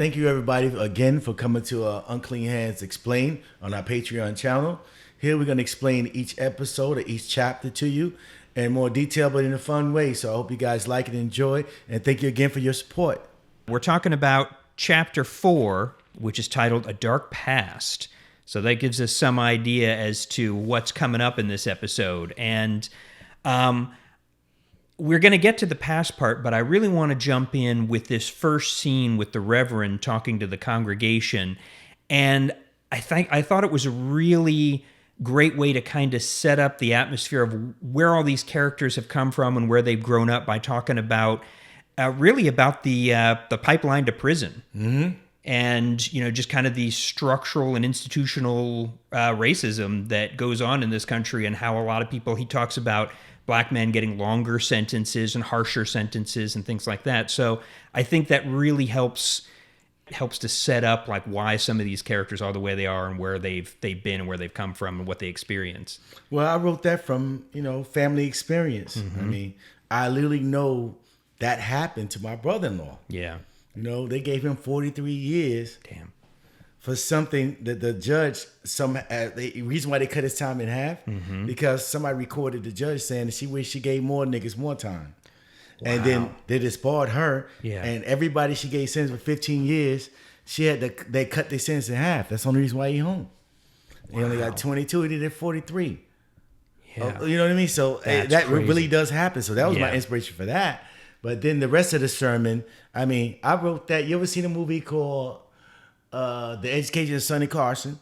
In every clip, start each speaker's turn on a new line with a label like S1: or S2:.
S1: thank you everybody again for coming to Unclean Hands Explain on our Patreon channel. Here we're going to explain each episode or each chapter to you in more detail, but in a fun way. So I hope you guys like it and enjoy, and thank you again for your support.
S2: We're talking about Chapter 4, which is titled A Dark Past. So that gives us some idea as to what's coming up in this episode. And we're going to get to the past part, but I really want to jump in with this first scene with the Reverend talking to the congregation. And I thought it was a really great way to kind of set up the atmosphere of where all these characters have come from and where they've grown up by talking about really about the pipeline to prison. Mm-hmm. And, just kind of the structural and institutional racism that goes on in this country, and how a lot of people, he talks about black men getting longer sentences and harsher sentences and things like that. So I think that really helps to set up like why some of these characters are the way they are and where they've been and where they've come from and what they experience.
S1: Well, I wrote that from, family experience.
S2: Mm-hmm.
S1: I mean, I literally know that happened to my brother-in-law.
S2: Yeah.
S1: They gave him 43 years.
S2: Damn.
S1: For something that the judge, the reason why they cut his time in half,
S2: mm-hmm.
S1: because somebody recorded the judge saying that she wished she gave more niggas more time.
S2: Wow.
S1: And then they disbarred her.
S2: Yeah.
S1: And everybody she gave sentence for 15 years, they cut their sentence in half. That's the only reason why he home. Wow. He only got 22, he did 43.
S2: Yeah.
S1: You know what I mean? So that
S2: crazy.
S1: Really does happen. So that was my inspiration for that. But then the rest of the sermon, I mean, I wrote that. You ever seen a movie called The Education of Sonny Carson?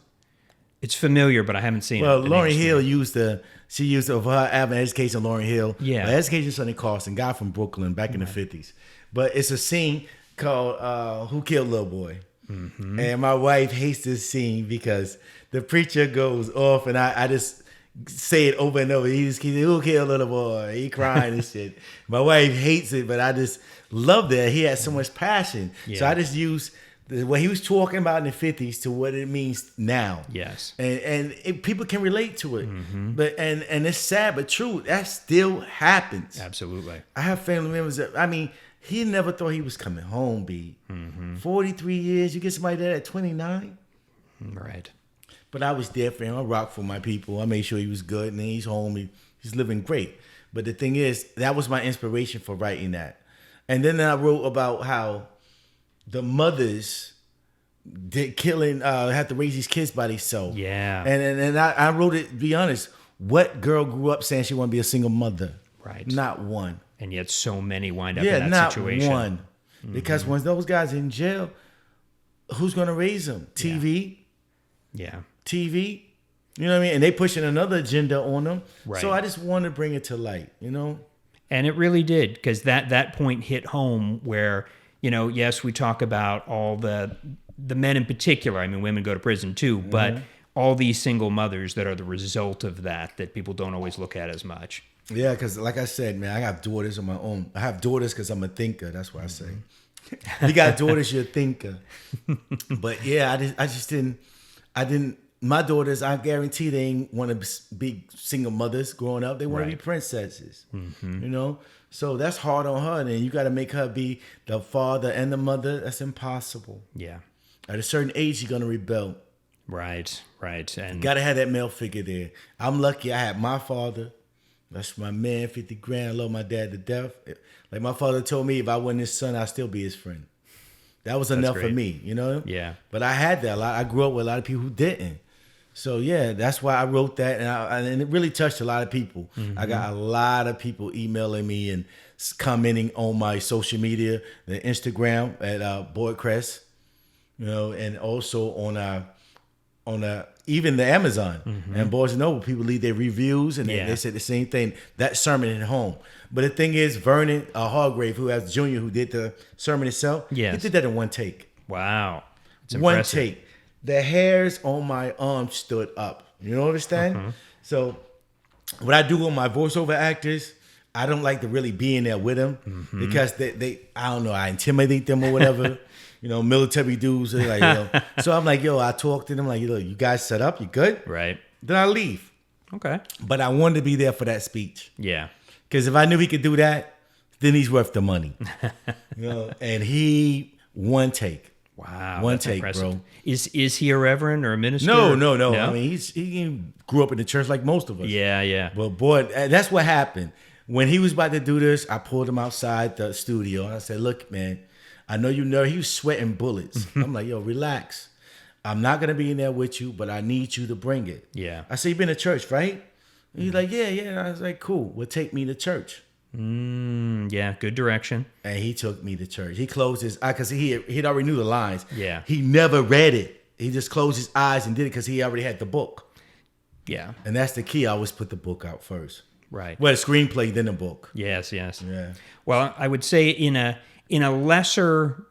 S2: It's familiar, but I haven't seen it.
S1: Well, Lauryn Hill used for her album Education of Lauryn Hill.
S2: Yeah.
S1: Education of Sonny Carson, guy from Brooklyn back in the 50s. But it's a scene called Who Killed Lil Boy? Mm-hmm. And my wife hates this scene because the preacher goes off, and I just say it over and over. He said, who killed little boy? He crying and shit. My wife hates it, but I just love that. He had so much passion. Yeah. So I just used what he was talking about in the 50s to what it means now.
S2: Yes.
S1: And people can relate to it.
S2: Mm-hmm.
S1: But and it's sad but true. That still happens.
S2: Absolutely.
S1: I have family members that, he never thought he was coming home, B.
S2: Mm-hmm.
S1: 43 years. You get somebody there at 29?
S2: Right.
S1: But I was there for him. I rocked for my people. I made sure he was good, and then he's home. He's living great. But the thing is, that was my inspiration for writing that. And then I wrote about how the mothers had to raise these kids by themselves.
S2: Yeah.
S1: And I wrote it, to be honest, what girl grew up saying she wanted to be a single mother?
S2: Right.
S1: Not one.
S2: And yet so many wind up in that situation.
S1: Yeah, not one. Mm-hmm. Because when those guys in jail, who's going to raise them? TV?
S2: Yeah.
S1: TV, you know what I mean? And they pushing another agenda on them.
S2: Right.
S1: So I just want to bring it to light,
S2: And it really did, because that point hit home where, yes, we talk about all the men in particular. I mean, women go to prison too, mm-hmm. but all these single mothers that are the result of that people don't always look at as much.
S1: Yeah, because like I said, man, I have daughters of my own. I have daughters because I'm a thinker. That's what I say. You got daughters, you're a thinker. But yeah, I just didn't. My daughters, I guarantee they ain't want to be single mothers growing up. They want to be princesses, mm-hmm. So that's hard on her. And you got to make her be the father and the mother. That's impossible.
S2: Yeah.
S1: At a certain age, you're going to rebel.
S2: Right. And
S1: you got to have that male figure there. I'm lucky I had my father. That's my man, 50 grand. I love my dad to death. Like my father told me, if I wasn't his son, I'd still be his friend. That was enough for me, Yeah. But I had that. I grew up with a lot of people who didn't. So yeah, that's why I wrote that, and it really touched a lot of people. Mm-hmm. I got a lot of people emailing me and commenting on my social media, the Instagram at Boyd Crest, and also on even the Amazon. Mm-hmm. And Boys Noble, people leave their reviews, and they said the same thing. That sermon at home. But the thing is, Vernon Hargrave, who has Junior, who did the sermon itself, he did that in one take.
S2: Wow, it's
S1: one
S2: impressive.
S1: Take. The hairs on my arm stood up. You understand? Uh-huh. So what I do with my voiceover actors, I don't like to really be in there with them because they I don't know, I intimidate them or whatever. Military dudes are like, So I'm like, I talk to them like, you guys set up, you good?
S2: Right.
S1: Then I leave.
S2: Okay.
S1: But I wanted to be there for that speech.
S2: Yeah.
S1: Because if I knew he could do that, then he's worth the money. And he one take.
S2: Wow,
S1: One
S2: that's
S1: take,
S2: impressive.
S1: bro.
S2: Is he a reverend or a minister?
S1: No. I mean, he grew up in the church like most of us.
S2: Yeah.
S1: But boy, that's what happened. When he was about to do this, I pulled him outside the studio and I said, "Look, man, I know you know he was sweating bullets." I'm like, "Yo, relax. I'm not gonna be in there with you, but I need you to bring it."
S2: Yeah.
S1: I said, "You been to church, right?" And he's like, "Yeah." I was like, "Cool. Well, take me to church."
S2: Yeah, good direction.
S1: And he took me to church. He closed his eyes because he'd already knew the lines.
S2: Yeah.
S1: He never read it. He just closed his eyes and did it because he already had the book.
S2: Yeah.
S1: And that's the key. I always put the book out first.
S2: Right.
S1: Well, the screenplay, then the book.
S2: Yes.
S1: Yeah.
S2: Well, I would say in a lesser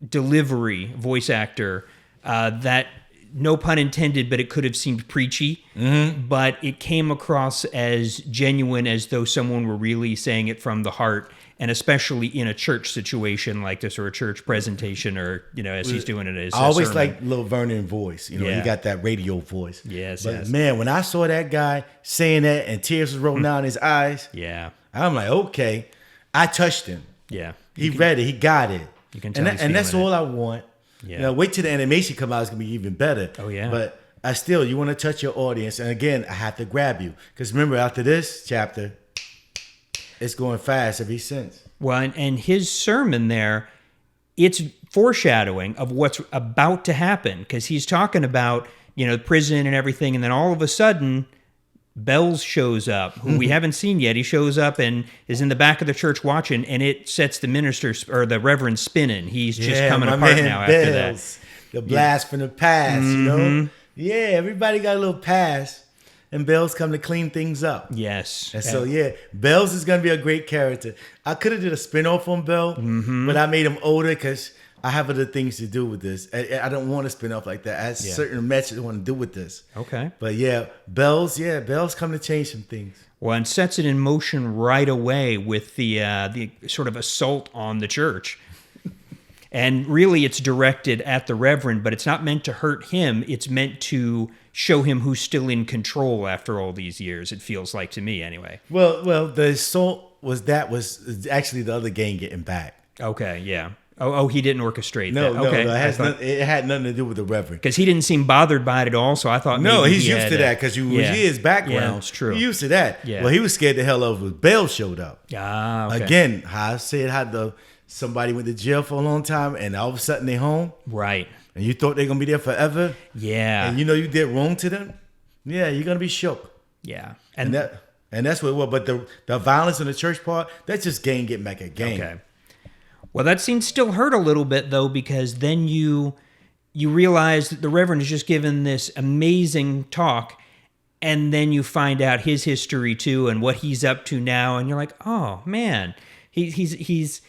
S2: delivery voice actor, that, no pun intended, but it could have seemed preachy, but it came across as genuine, as though someone were really saying it from the heart, and especially in a church situation like this, or a church presentation, or, as he's doing it as
S1: I always
S2: sermon.
S1: like Lil Vernon voice. He got that radio voice.
S2: Yes,
S1: but
S2: yes.
S1: man, when I saw that guy saying that and tears was rolling down his eyes,
S2: Yeah.
S1: I'm like, okay. I touched him.
S2: Yeah.
S1: He read it. He got it.
S2: You can tell he's
S1: and that's
S2: feeling
S1: all I want.
S2: Yeah.
S1: Wait till the animation come out. It's going to be even better.
S2: Oh, yeah.
S1: But you want to touch your audience. And again, I have to grab you. Because remember, after this chapter, it's going fast ever since.
S2: Well, and his sermon there, it's foreshadowing of what's about to happen, because he's talking about, prison and everything. And then all of a sudden, Bells shows up, who we haven't seen yet. He shows up and is in the back of the church watching, and it sets the minister or the reverend spinning. He's just coming
S1: my
S2: apart
S1: man
S2: now
S1: Bells,
S2: after that.
S1: The blast from the past, Yeah, everybody got a little past, and Bells come to clean things up.
S2: Yes.
S1: And so, Bells is going to be a great character. I could have did a spinoff on Bell, but I made him older because I have other things to do with this. I don't want to spin off like that. I have certain messages I want to do with this.
S2: Okay.
S1: But Bells come to change some things.
S2: Well, and sets it in motion right away with the sort of assault on the church. And really, it's directed at the Reverend, but it's not meant to hurt him. It's meant to show him who's still in control after all these years, it feels like to me anyway.
S1: Well, the assault was actually the other gang getting back.
S2: Okay, yeah. Oh, he didn't orchestrate
S1: No,
S2: that. Okay.
S1: it had nothing to do with the Reverend.
S2: Because he didn't seem bothered by it at all, so I thought
S1: No,
S2: maybe
S1: he's
S2: he
S1: used
S2: had
S1: to that because his background.
S2: Yeah, it's true.
S1: He's used to that.
S2: Yeah.
S1: Well, he was scared the hell of when Bell showed up.
S2: Ah, okay.
S1: Again, how I said somebody went to jail for a long time and all of a sudden they home.
S2: Right.
S1: And you thought they're going to be there forever.
S2: Yeah.
S1: And you did wrong to them. Yeah, you're going to be shook.
S2: Yeah.
S1: And that's what it was. But the violence in the church part, that's just gang getting back at gang.
S2: Okay. Well, that scene still hurt a little bit, though, because then you realize that the Reverend is just given this amazing talk, and then you find out his history, too, and what he's up to now, and you're like, oh, man, he's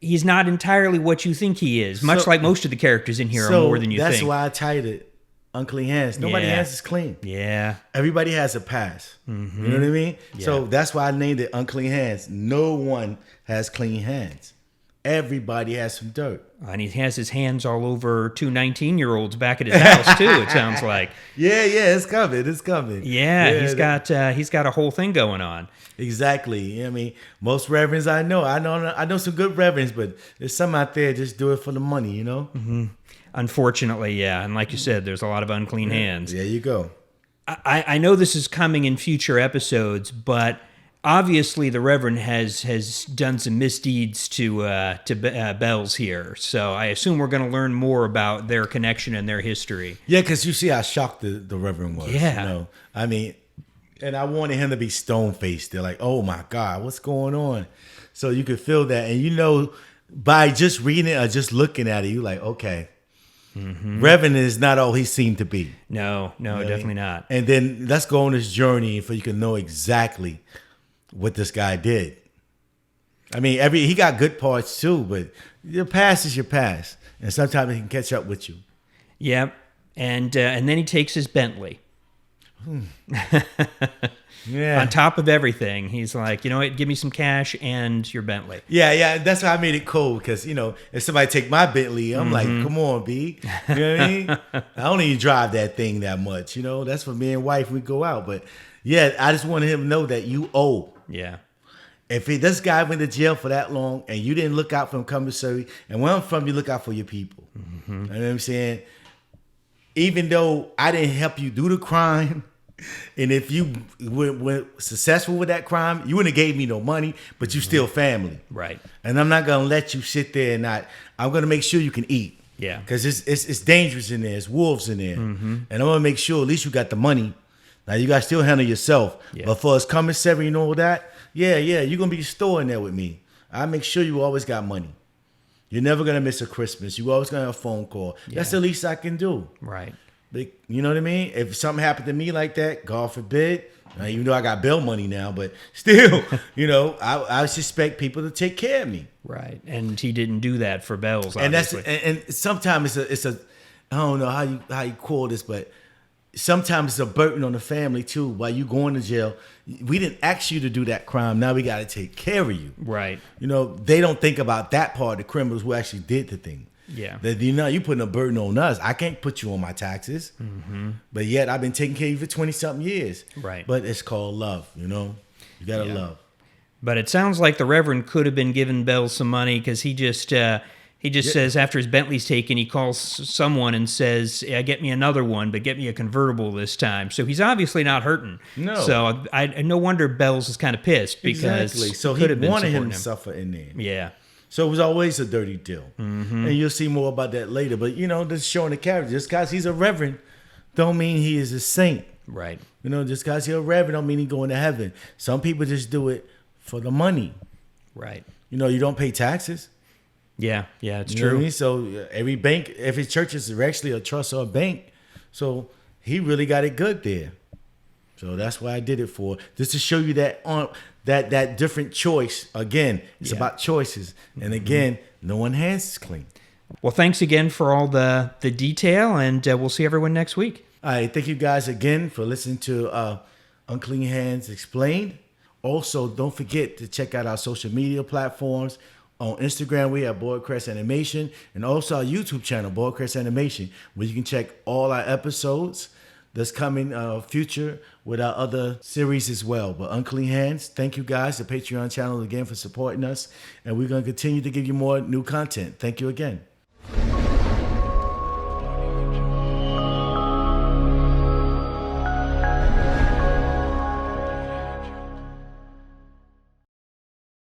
S2: not entirely what you think he is, much like most of the characters in here are more than you think.
S1: That's why I titled it Unclean Hands. Nobody's hands is clean.
S2: Yeah.
S1: Everybody has a past. Mm-hmm. You know what I mean? Yeah. So that's why I named it Unclean Hands. No one has clean hands. Everybody has some dirt.
S2: And he has his hands all over two 19-year-olds back at his house, too, it sounds like.
S1: Yeah, it's coming. It's coming.
S2: Yeah, he's got a whole thing going on.
S1: Exactly. I mean, most reverends I know some good reverends, but there's some out there just do it for the money,
S2: Mm-hmm. Unfortunately, yeah. And like you said, there's a lot of unclean hands.
S1: There you go.
S2: I know this is coming in future episodes, but obviously the Reverend has done some misdeeds to Bells here. So I assume we're going to learn more about their connection and their history.
S1: Yeah, because you see how shocked the Reverend was.
S2: Yeah.
S1: I mean, and I wanted him to be stone-faced. They're like, oh my God, what's going on? So you could feel that. And by just reading it or just looking at it, you're like, okay. Mm-hmm. Reverend is not all he seemed to be.
S2: No, definitely not.
S1: And then let's go on this journey so you can know exactly what this guy did. I mean, he got good parts too, but your past is your past, and sometimes it can catch up with you.
S2: Yep, and then he takes his Bentley.
S1: Yeah.
S2: On top of everything, he's like, you know what? Give me some cash and your Bentley.
S1: Yeah. That's why I made it cool because if somebody take my Bentley, I'm like, come on, B. You know what I mean? I don't even drive that thing that much. That's for me and wife. We go out, but yeah, I just wanted him to know that you owe.
S2: Yeah.
S1: if this guy went to jail for that long and you didn't look out for him commissary, and where I'm from, you look out for your people. You know what I'm saying? Even though I didn't help you do the crime, and if you were successful with that crime, you wouldn't have gave me no money, but you still family.
S2: Right.
S1: And I'm not going to let you sit there and I'm going to make sure you can eat.
S2: Yeah.
S1: Because it's dangerous in there. It's wolves in there. And I'm going to make sure at least you got the money. Now, you got to still handle yourself.
S2: Yeah.
S1: But for us commissary and all that, yeah, you're going to be storing there with me. I make sure you always got money. You're never going to miss a Christmas. You always going to have a phone call.
S2: Yeah.
S1: That's the least I can do.
S2: Right.
S1: You know what I mean? If something happened to me like that, God forbid, even though I got bail money now, but still, I suspect people to take care of me.
S2: Right. And he didn't do that for Bells,
S1: And
S2: obviously.
S1: and sometimes it's a I don't know how you call this, but sometimes it's a burden on the family too. While you going to jail, we didn't ask you to do that crime. Now we got to take care of you.
S2: Right.
S1: They don't think about that part of the criminals who actually did the thing.
S2: Yeah.
S1: That you putting a burden on us. I can't put you on my taxes. But yet I've been taking care of you for 20-something years.
S2: Right.
S1: But it's called love, You got to love.
S2: But it sounds like the Reverend could have been giving Bells some money, because he just says after his Bentley's taken, he calls someone and says, yeah, get me another one, but get me a convertible this time. So he's obviously not hurting.
S1: No.
S2: So I no wonder Bells is kind of pissed, because
S1: Exactly. So
S2: could
S1: he
S2: have been
S1: wanted him
S2: supporting
S1: to suffer in there.
S2: Yeah.
S1: So it was always a dirty deal. And you'll see more about that later. But, this showing the character. Just because he's a reverend don't mean he is a saint.
S2: Right.
S1: Just because he's a reverend don't mean he's going to heaven. Some people just do it for the money.
S2: Right.
S1: You don't pay taxes.
S2: Yeah. Yeah, it's
S1: You know what I
S2: true.
S1: mean? So every bank, every church is actually a trust or a bank. So he really got it good there. So that's why I did it for. Just to show you that different choice. Again, it's about choices. And again, no one hands is clean.
S2: Well, thanks again for all the detail, and we'll see everyone next week.
S1: All right. Thank you guys again for listening to Unclean Hands Explained. Also, don't forget to check out our social media platforms. On Instagram, we have Boardcrest Animation, and also our YouTube channel, Boardcrest Animation, where you can check all our episodes that's coming future with our other series as well. But Unclean Hands, thank you guys, the Patreon channel, again for supporting us. And we're going to continue to give you more new content. Thank you again.